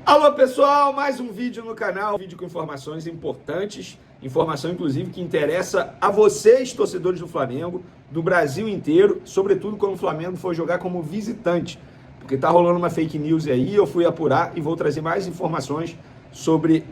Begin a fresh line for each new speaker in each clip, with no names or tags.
Alô pessoal, mais um vídeo no canal, vídeo com informações importantes, informação inclusive que interessa a vocês, torcedores do Flamengo, do Brasil inteiro, sobretudo quando o Flamengo for jogar como visitante, porque tá rolando uma fake news aí, eu fui apurar e vou trazer mais informações sobre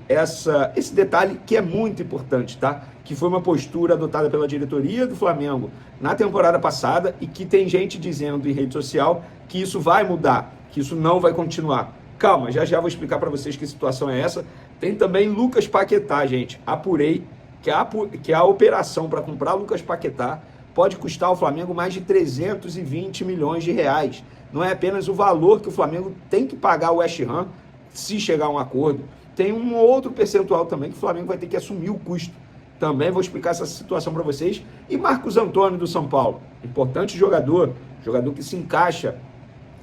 esse detalhe que é muito importante, tá? Que foi uma postura adotada pela diretoria do Flamengo na temporada passada e que tem gente dizendo em rede social que isso vai mudar, que isso não vai continuar. Calma, já vou explicar para vocês que situação é essa. Tem também Lucas Paquetá, gente. Apurei que a operação para comprar Lucas Paquetá pode custar ao Flamengo mais de 320 milhões de reais. Não é apenas o valor que o Flamengo tem que pagar ao West Ham se chegar a um acordo. Tem um outro percentual também que o Flamengo vai ter que assumir o custo. Também vou explicar essa situação para vocês. E Marcos Antônio do São Paulo, importante jogador que se encaixa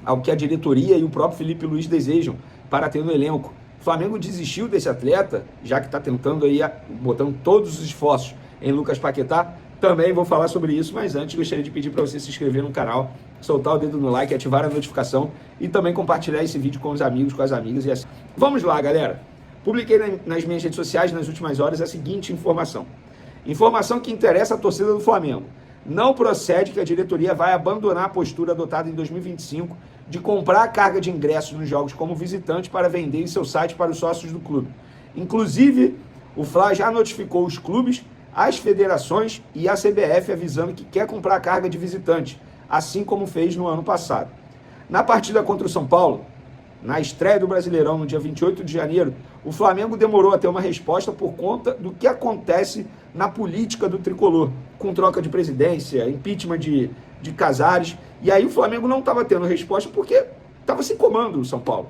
ao que a diretoria e o próprio Felipe Luiz desejam para ter no elenco. O Flamengo desistiu desse atleta, já que está tentando aí, botando todos os esforços em Lucas Paquetá. Também vou falar sobre isso, mas antes gostaria de pedir para você se inscrever no canal, soltar o dedo no like, ativar a notificação e também compartilhar esse vídeo com os amigos, com as amigas e assim. Vamos lá, galera. Publiquei nas minhas redes sociais nas últimas horas a seguinte informação. Informação que interessa a torcida do Flamengo. Não procede que a diretoria vai abandonar a postura adotada em 2025 de comprar a carga de ingressos nos jogos como visitante para vender em seu site para os sócios do clube. Inclusive, o Fla já notificou os clubes, as federações e a CBF avisando que quer comprar a carga de visitante, assim como fez no ano passado. Na partida contra o São Paulo, na estreia do Brasileirão, no dia 28 de janeiro, o Flamengo demorou a ter uma resposta por conta do que acontece na política do tricolor, com troca de presidência, impeachment de Casares, e aí o Flamengo não estava tendo resposta porque estava sem comando o São Paulo.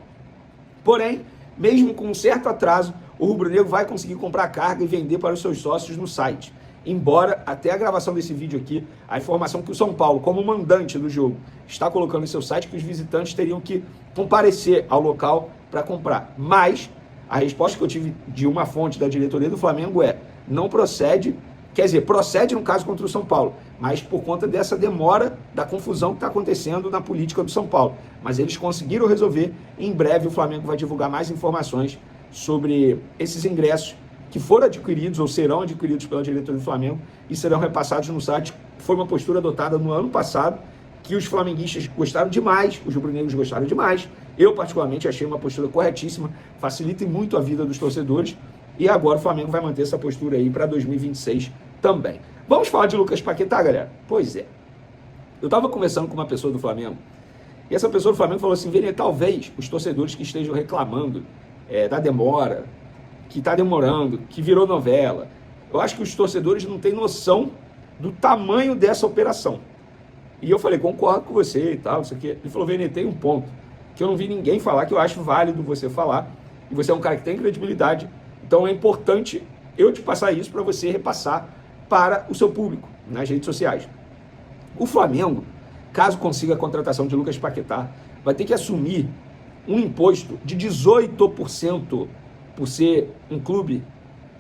Porém, mesmo com um certo atraso, o rubro-negro vai conseguir comprar carga e vender para os seus sócios no site. Embora, até a gravação desse vídeo aqui, a informação que o São Paulo, como mandante do jogo, está colocando em seu site que os visitantes teriam que comparecer ao local para comprar. Mas a resposta que eu tive de uma fonte da diretoria do Flamengo é: não procede, quer dizer, procede no caso contra o São Paulo, mas por conta dessa demora, da confusão que está acontecendo na política do São Paulo. Mas eles conseguiram resolver, em breve o Flamengo vai divulgar mais informações sobre esses ingressos que foram adquiridos ou serão adquiridos pela diretoria do Flamengo e serão repassados no site. Foi uma postura adotada no ano passado, que os flamenguistas gostaram demais, os rubro-negros gostaram demais. Eu, particularmente, achei uma postura corretíssima, facilita muito a vida dos torcedores, e agora o Flamengo vai manter essa postura aí para 2026 também. Vamos falar de Lucas Paquetá, galera? Pois é. Eu estava conversando com uma pessoa do Flamengo, e essa pessoa do Flamengo falou assim: Vene, talvez os torcedores que estejam reclamando da demora, que está demorando, que virou novela, eu acho que os torcedores não têm noção do tamanho dessa operação. E eu falei: concordo com você e tal, isso aqui. Ele falou: Vene, tem um ponto que eu não vi ninguém falar, que eu acho válido você falar, e você é um cara que tem credibilidade, então é importante eu te passar isso para você repassar para o seu público nas redes sociais. O Flamengo, caso consiga a contratação de Lucas Paquetá, vai ter que assumir um imposto de 18% por ser um clube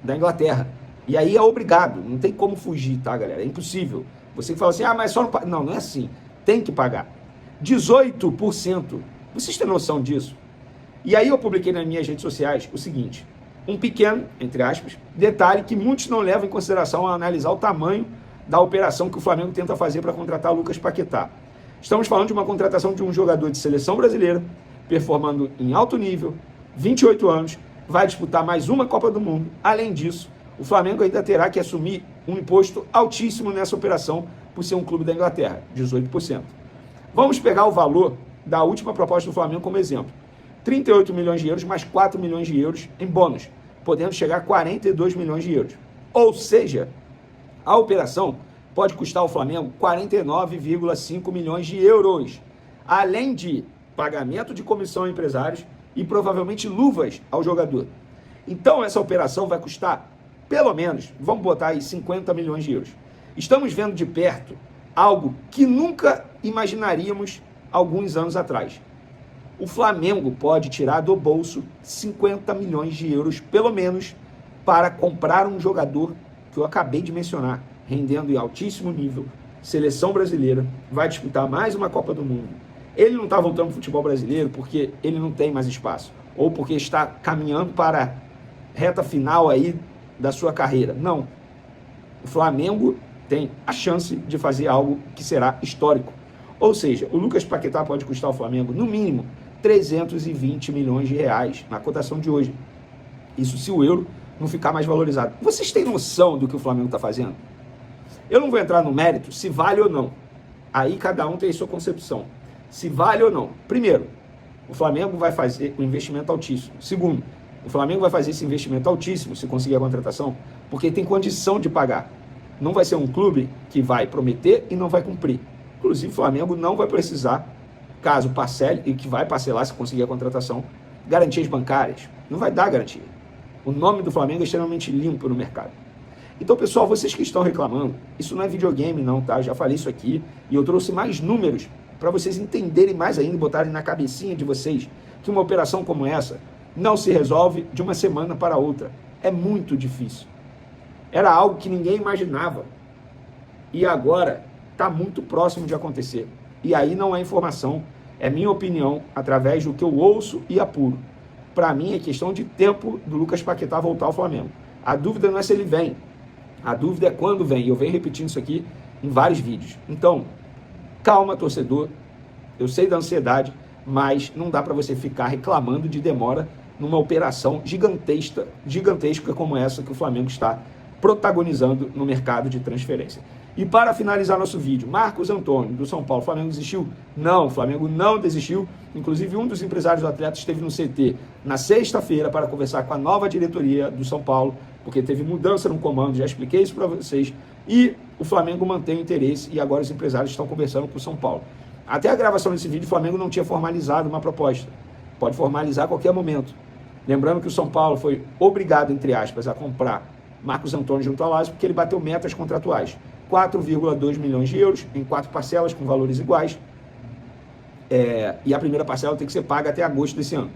da Inglaterra. E aí é obrigado, não tem como fugir, tá, galera? É impossível. Você que fala assim: mas só não paga. Não, não é assim. Tem que pagar. 18%. Vocês têm noção disso? E aí eu publiquei nas minhas redes sociais o seguinte: um pequeno, entre aspas, detalhe que muitos não levam em consideração ao analisar o tamanho da operação que o Flamengo tenta fazer para contratar o Lucas Paquetá. Estamos falando de uma contratação de um jogador de seleção brasileira, performando em alto nível, 28 anos, vai disputar mais uma Copa do Mundo. Além disso, o Flamengo ainda terá que assumir um imposto altíssimo nessa operação por ser um clube da Inglaterra, 18%. Vamos pegar o valor da última proposta do Flamengo como exemplo. 38 milhões de euros mais 4 milhões de euros em bônus, podendo chegar a 42 milhões de euros. Ou seja, a operação pode custar ao Flamengo 49,5 milhões de euros, além de pagamento de comissão a empresários e provavelmente luvas ao jogador. Então essa operação vai custar pelo menos, vamos botar aí 50 milhões de euros. Estamos vendo de perto algo que nunca imaginaríamos alguns anos atrás. O Flamengo pode tirar do bolso 50 milhões de euros, pelo menos, para comprar um jogador que eu acabei de mencionar, rendendo em altíssimo nível, seleção brasileira, vai disputar mais uma Copa do Mundo. Ele não está voltando para o futebol brasileiro porque ele não tem mais espaço. ou porque está caminhando para a reta final aí da sua carreira. Não. O Flamengo tem a chance de fazer algo que será histórico. Ou seja, o Lucas Paquetá pode custar ao Flamengo, no mínimo, 320 milhões de reais na cotação de hoje. Isso se o euro não ficar mais valorizado. Vocês têm noção do que o Flamengo está fazendo? Eu não vou entrar no mérito se vale ou não. Aí cada um tem a sua concepção. Se vale ou não. Primeiro, o Flamengo vai fazer um investimento altíssimo. Segundo, o Flamengo vai fazer esse investimento altíssimo se conseguir a contratação, porque tem condição de pagar. Não vai ser um clube que vai prometer e não vai cumprir. Inclusive, o Flamengo não vai precisar, caso parcele, e que vai parcelar se conseguir a contratação, garantias bancárias. Não vai dar garantia. O nome do Flamengo é extremamente limpo no mercado. Então, pessoal, vocês que estão reclamando, isso não é videogame não, tá? Eu já falei isso aqui e eu trouxe mais números para vocês entenderem mais ainda e botarem na cabecinha de vocês que uma operação como essa não se resolve de uma semana para outra. É muito difícil. Era algo que ninguém imaginava. E agora está muito próximo de acontecer. E aí não é informação, é minha opinião, através do que eu ouço e apuro. Para mim é questão de tempo do Lucas Paquetá voltar ao Flamengo. A dúvida não é se ele vem. A dúvida é quando vem. E eu venho repetindo isso aqui em vários vídeos. Então, calma, torcedor. Eu sei da ansiedade, mas não dá para você ficar reclamando de demora numa operação gigantesca como essa que o Flamengo está protagonizando no mercado de transferência. E para finalizar nosso vídeo, Marcos Antônio, do São Paulo, o Flamengo desistiu? Não, o Flamengo não desistiu. Inclusive, um dos empresários do atleta esteve no CT na sexta-feira para conversar com a nova diretoria do São Paulo, porque teve mudança no comando, já expliquei isso para vocês. E o Flamengo mantém o interesse e agora os empresários estão conversando com o São Paulo. Até a gravação desse vídeo, o Flamengo não tinha formalizado uma proposta. Pode formalizar a qualquer momento. Lembrando que o São Paulo foi obrigado, entre aspas, a comprar Marcos Antônio junto ao Lazio, porque ele bateu metas contratuais. 4,2 milhões de euros em 4 parcelas com valores iguais. E a primeira parcela tem que ser paga até agosto desse ano.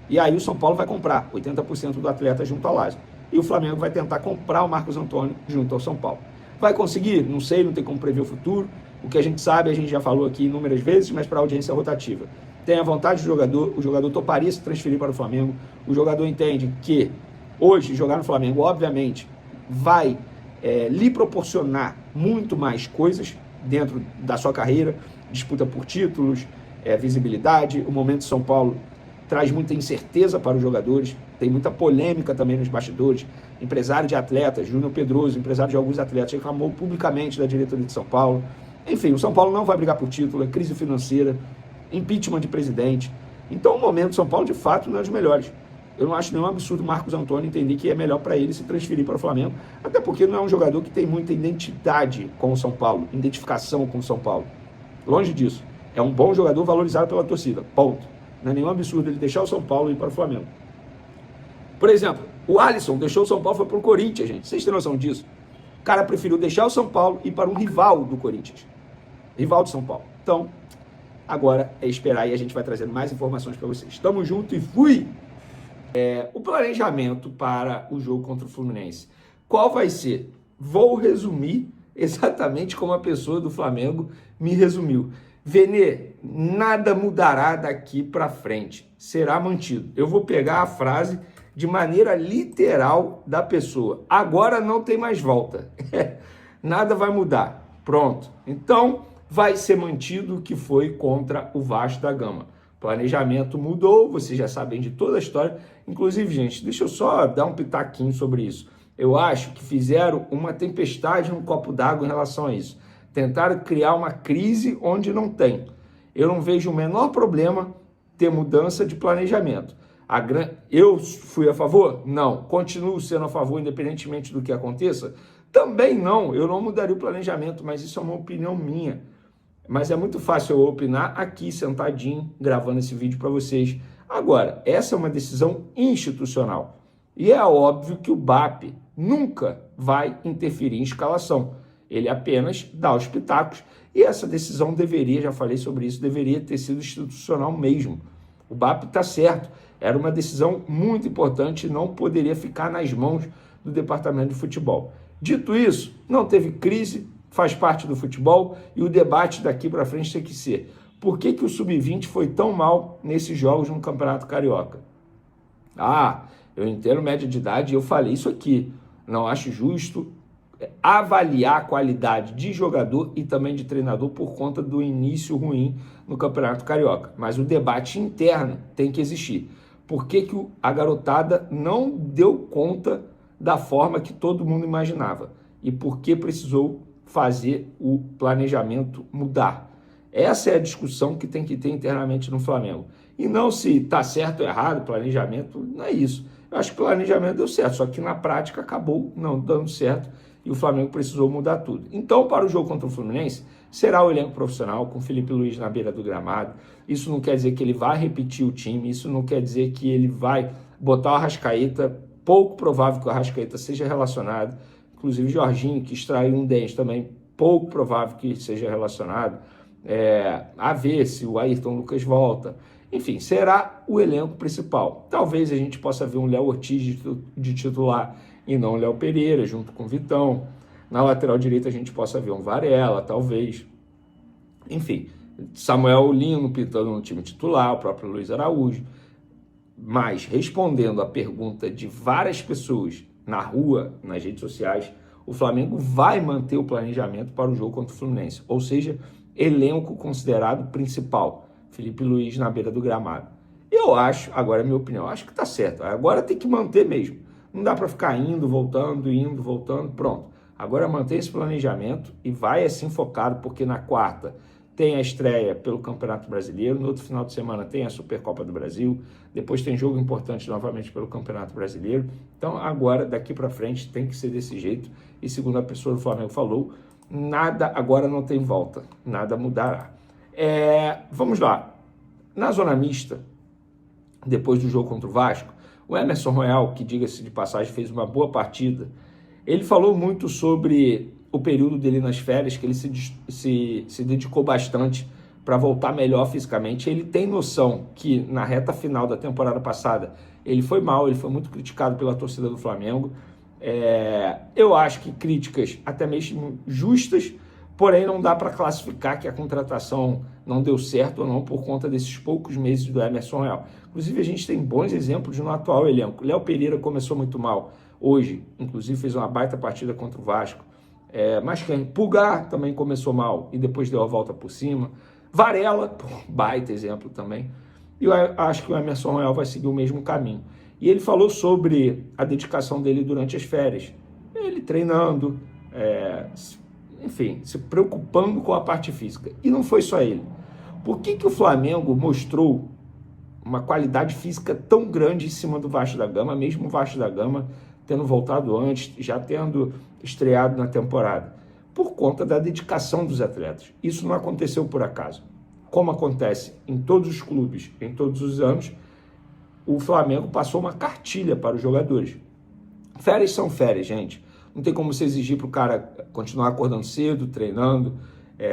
E aí o São Paulo vai comprar 80% do atleta junto ao Lazio. E o Flamengo vai tentar comprar o Marcos Antônio junto ao São Paulo. Vai conseguir? Não sei, não tem como prever o futuro. O que a gente sabe, a gente já falou aqui inúmeras vezes, mas para a audiência rotativa. Tem a vontade do jogador, o jogador toparia se transferir para o Flamengo, o jogador entende que hoje jogar no Flamengo, obviamente, vai lhe proporcionar muito mais coisas dentro da sua carreira, disputa por títulos, visibilidade. O momento de São Paulo traz muita incerteza para os jogadores, tem muita polêmica também nos bastidores. Empresário de atletas, Júnior Pedroso, empresário de alguns atletas, reclamou publicamente da diretoria de São Paulo. Enfim, o São Paulo não vai brigar por título, é crise financeira, impeachment de presidente. Então o momento de São Paulo, de fato, não é dos melhores. Eu não acho nenhum absurdo o Marcos Antônio entender que é melhor para ele se transferir para o Flamengo, até porque não é um jogador que tem muita identidade com o São Paulo, identificação com o São Paulo. Longe disso. É um bom jogador valorizado pela torcida, ponto. Não é nenhum absurdo ele deixar o São Paulo e ir para o Flamengo. Por exemplo, o Alisson deixou o São Paulo e foi para o Corinthians, gente. Vocês têm noção disso? O cara preferiu deixar o São Paulo e ir para um rival do Corinthians. Rival do São Paulo. Então, agora é esperar e a gente vai trazendo mais informações para vocês. Tamo junto e fui! O planejamento para o jogo contra o Fluminense. Qual vai ser? Vou resumir exatamente como a pessoa do Flamengo me resumiu. Vene, nada mudará daqui para frente. Será mantido. Eu vou pegar a frase de maneira literal da pessoa. Agora não tem mais volta. Nada vai mudar. Pronto. Então, vai ser mantido o que foi contra o Vasco da Gama. Planejamento mudou, vocês já sabem de toda a história. Inclusive, gente, deixa eu só dar um pitaquinho sobre isso. Eu acho que fizeram uma tempestade no copo d'água em relação a isso. Tentaram criar uma crise onde não tem. Eu não vejo o menor problema ter mudança de planejamento. Eu fui a favor? Não. Continuo sendo a favor, independentemente do que aconteça? Também não. Eu não mudaria o planejamento, mas isso é uma opinião minha. Mas é muito fácil eu opinar aqui, sentadinho, gravando esse vídeo para vocês. Agora, essa é uma decisão institucional. E é óbvio que o BAP nunca vai interferir em escalação. Ele apenas dá os pitacos. E essa decisão deveria, já falei sobre isso, deveria ter sido institucional mesmo. O BAP está certo. Era uma decisão muito importante e não poderia ficar nas mãos do departamento de futebol. Dito isso, não teve crise, faz parte do futebol e o debate daqui para frente tem que ser: por que o Sub-20 foi tão mal nesses jogos no Campeonato Carioca? Ah, eu entendo média de idade e eu falei isso aqui. Não acho justo avaliar a qualidade de jogador e também de treinador por conta do início ruim no Campeonato Carioca. Mas o debate interno tem que existir. Por que que a garotada não deu conta da forma que todo mundo imaginava? E por que precisou fazer o planejamento mudar? Essa é a discussão que tem que ter internamente no Flamengo. E não se está certo ou errado, planejamento, não é isso. Eu acho que o planejamento deu certo, só que na prática acabou não dando certo e o Flamengo precisou mudar tudo. Então, para o jogo contra o Fluminense, será o elenco profissional, com Felipe Luiz na beira do gramado. Isso não quer dizer que ele vai repetir o time, isso não quer dizer que ele vai botar o Arrascaeta, pouco provável que o Arrascaeta seja relacionado. Inclusive o Jorginho, que extraiu um dente também, pouco provável que seja relacionado. A ver se o Ayrton Lucas volta. Enfim, será o elenco principal. Talvez a gente possa ver um Léo Ortiz de titular e não o Léo Pereira, junto com o Vitão. Na lateral direita a gente possa ver um Varela, talvez. Enfim, Samuel Lino pintando no time titular, o próprio Luiz Araújo. Mas, respondendo a pergunta de várias pessoas na rua, nas redes sociais, o Flamengo vai manter o planejamento para o jogo contra o Fluminense. Ou seja, elenco considerado principal. Felipe Luiz na beira do gramado. Eu acho, agora é minha opinião, acho que tá certo. Agora tem que manter mesmo. Não dá para ficar indo, voltando, pronto. Agora mantém esse planejamento e vai assim focado, porque na quarta tem a estreia pelo Campeonato Brasileiro, no outro final de semana tem a Supercopa do Brasil, depois tem jogo importante novamente pelo Campeonato Brasileiro. Então agora, daqui para frente, tem que ser desse jeito. E segundo a pessoa do Flamengo falou, nada agora não tem volta, nada mudará. Vamos lá. Na zona mista, depois do jogo contra o Vasco, o Emerson Royal, que diga-se de passagem, fez uma boa partida, ele falou muito sobre o período dele nas férias, que ele se dedicou bastante para voltar melhor fisicamente. Ele tem noção que na reta final da temporada passada ele foi mal, ele foi muito criticado pela torcida do Flamengo. Eu acho que críticas até mesmo justas, porém não dá para classificar que a contratação não deu certo ou não por conta desses poucos meses do Emerson Royal. Inclusive a gente tem bons exemplos no atual elenco. Léo Pereira começou muito mal hoje, inclusive fez uma baita partida contra o Vasco. Mas quem? Pulgar também começou mal e depois deu a volta por cima. Varela, baita exemplo também. E eu acho que o Emerson Royal vai seguir o mesmo caminho. E ele falou sobre a dedicação dele durante as férias. Ele treinando, enfim, se preocupando com a parte física. E não foi só ele. Por que o Flamengo mostrou uma qualidade física tão grande em cima do Vasco da Gama, mesmo o Vasco da Gama tendo voltado antes, já tendo estreado na temporada? Por conta da dedicação dos atletas. Isso não aconteceu por acaso. Como acontece em todos os clubes, em todos os anos, o Flamengo passou uma cartilha para os jogadores. Férias são férias, gente. Não tem como você exigir para o cara continuar acordando cedo, treinando,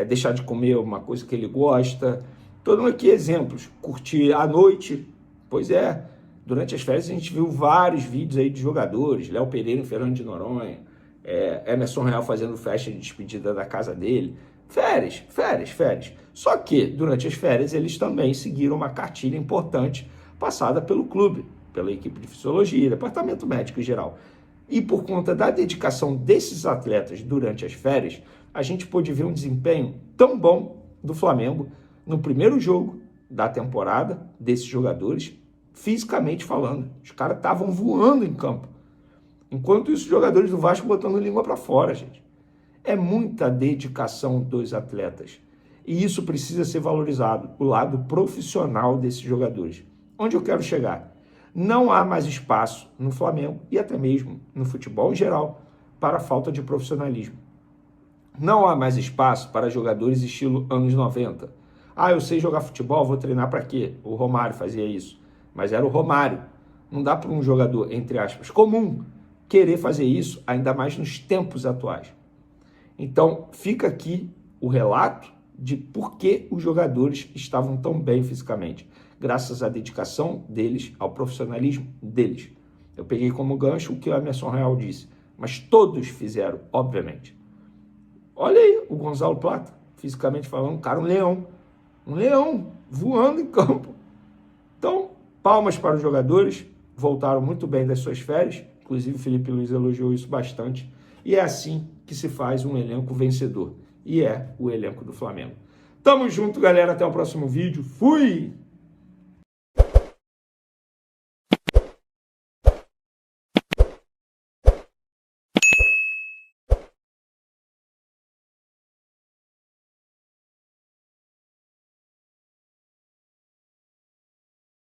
deixar de comer uma coisa que ele gosta. Estou dando aqui exemplos. Curtir à noite. Pois é, durante as férias a gente viu vários vídeos aí de jogadores. Léo Pereira em Fernando de Noronha. Emerson Royal fazendo festa de despedida da casa dele. Férias. Só que, durante as férias, eles também seguiram uma cartilha importante passada pelo clube, pela equipe de fisiologia, departamento médico em geral. E por conta da dedicação desses atletas durante as férias, a gente pôde ver um desempenho tão bom do Flamengo no primeiro jogo da temporada desses jogadores, fisicamente falando. Os caras estavam voando em campo. Enquanto isso, os jogadores do Vasco botando língua para fora, gente. É muita dedicação dos atletas. E isso precisa ser valorizado, o lado profissional desses jogadores. Onde eu quero chegar? Não há mais espaço no Flamengo e até mesmo no futebol em geral para a falta de profissionalismo. Não há mais espaço para jogadores estilo anos 90. Eu sei jogar futebol, vou treinar para quê? O Romário fazia isso. Mas era o Romário. Não dá para um jogador, entre aspas, comum querer fazer isso, ainda mais nos tempos atuais. Então, fica aqui o relato de por que os jogadores estavam tão bem fisicamente, graças à dedicação deles, ao profissionalismo deles. Eu peguei como gancho o que o Emerson Royal disse, mas todos fizeram, obviamente. Olha aí o Gonzalo Plata, fisicamente falando, cara, um leão voando em campo. Então, palmas para os jogadores, voltaram muito bem das suas férias, inclusive o Felipe Luiz elogiou isso bastante, e é assim que se faz um elenco vencedor, e é o elenco do Flamengo. Tamo junto, galera, até o próximo vídeo, fui!